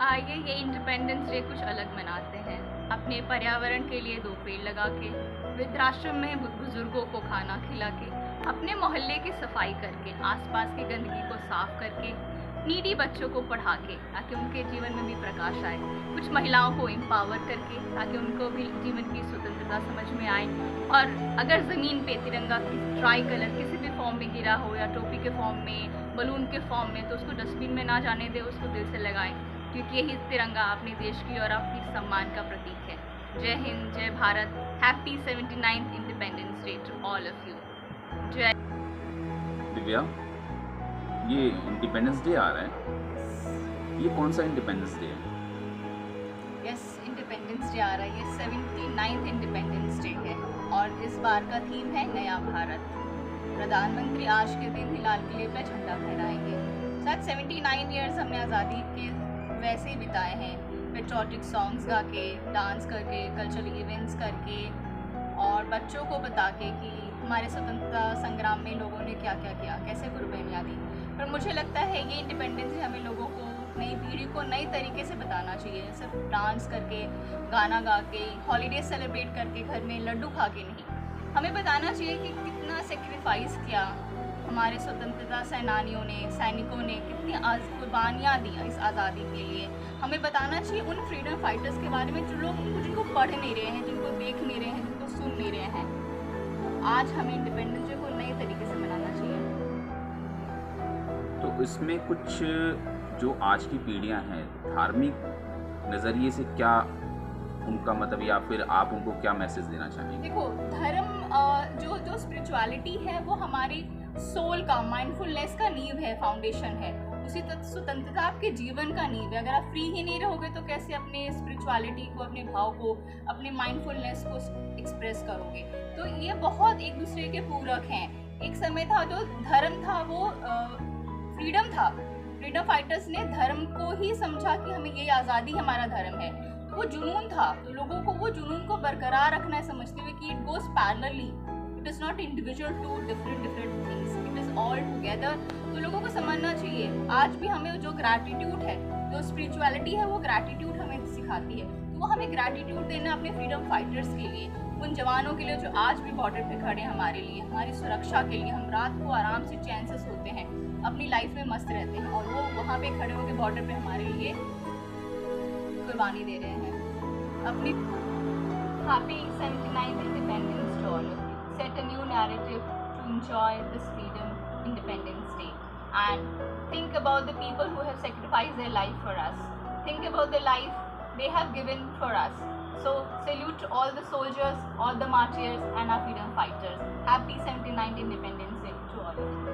आइए ये independence day कुछ अलग मनाते हैं। अपने पर्यावरण के लिए 2 पेड़ लगा के, वृद्धाश्रम में बुजुर्गों को खाना खिला के, अपने मोहल्ले की सफाई करके, आसपास की गंदगी को साफ करके, नीडी बच्चों को पढ़ा के ताकि उनके जीवन में भी प्रकाश आए, कुछ महिलाओं को एम्पावर करके ताकि उनको भी जीवन की स्वतंत्रता समझ में आए। और अगर ज़मीन पे तिरंगा ट्राई कलर किसी भी फॉर्म में गिरा हो या टोपी के फॉर्म में, बलून के फॉर्म में, तो उसको डस्टबिन में ना जाने दे, उसको दिल से लगाएं, क्योंकि यही तिरंगा अपने देश की और आपकी सम्मान का प्रतीक है। Jai Hind, Jai Bharat. Happy 79th independence day to all of you. जय। दिव्या, ये इंडिपेंडेंस डे आ रहा है, ये कौन सा इंडिपेंडेंस डे है? यस, इंडिपेंडेंस डे आ रहा है। ये 79th इंडिपेंडेंस डे है और इस बार का थीम है नया भारत। प्रधानमंत्री आज के दिन ही लाल किले पर झंडा फहराएंगे। शायद 79 ईयर्स हमने आज़ादी के वैसे ही बिताए हैं, पेट्रोटिक सॉन्ग्स गा के, डांस करके, कल्चरल इवेंट्स करके और बच्चों को बता के कि हमारे स्वतंत्रता संग्राम में लोगों ने क्या क्या किया, कैसे कुर्बानियाँ दी। पर मुझे लगता है ये इंडिपेंडेंस हमें लोगों को, नई पीढ़ी को नई तरीके से बताना चाहिए। सिर्फ डांस करके, गाना गा के, हॉलीडे सेलिब्रेट करके, घर में लड्डू खा के नहीं। हमें बताना चाहिए कि कितना सेक्रीफाइस किया हमारे स्वतंत्रता सेनानियों ने, सैनिकों ने, कितनी कुर्बानियाँ दी इस आज़ादी के लिए। हमें बताना चाहिए उन फ्रीडम फाइटर्स के बारे में जो लोग जिनको पढ़ नहीं रहे हैं, जिनको देख नहीं रहे हैं, जिनको सुन नहीं रहे हैं। आज हमें इंडिपेंडेंस डे को नए तरीके से मनाना चाहिए। तो इसमें कुछ जो आज की पीढ़ियां हैं, धार्मिक नज़रिए से क्या उनका मतलब, या फिर आप उनको क्या मैसेज देना चाहेंगे? देखो, धर्म जो स्पिरिचुअलिटी है वो हमारी सोल का, माइंडफुलनेस का नींव है, फाउंडेशन है। उसी तरह स्वतंत्रता आपके जीवन का नींव है। अगर आप फ्री ही नहीं रहोगे तो कैसे अपने स्पिरिचुअलिटी को, अपने भाव को, अपने माइंडफुलनेस को एक्सप्रेस करोगे? तो ये बहुत एक दूसरे के पूरक हैं। एक समय था जो धर्म था वो फ्रीडम था। फ्रीडम फाइटर्स ने धर्म को ही समझा कि हमें ये आज़ादी हमारा धर्म है। तो वो जुनून था, तो लोगों को वो जुनून को बरकरार रखना है, समझते हुए कि it goes parallelly, it is not individual two different things, it is all together. तो लोगों को समझना चाहिए। आज भी हमें जो ग्रैटिट्यूड है, जो स्पिरिचुअलिटी है, वो ग्रैटिट्यूड हमें सिखाती है। तो वो हमें ग्रैटिट्यूड देना अपने फ्रीडम फाइटर्स के लिए, उन जवानों के लिए जो आज भी बॉर्डर पे खड़े हैं हमारे लिए, हमारी सुरक्षा के लिए। हम रात को आराम से चैन से सोते हैं, अपनी लाइफ में मस्त रहते हैं, और वो वहाँ पे खड़े होकर बॉर्डर पे हमारे लिए कुर्बानी दे रहे हैं अपनी। Happy 79th independence day all of you. Set a new narrative to enjoy this freedom independence day and think about the people who have sacrificed their life for us. Think about the life they have given for us. So salute to all the soldiers, all the martyrs and our freedom fighters. Happy 79th Independence Day to all of you.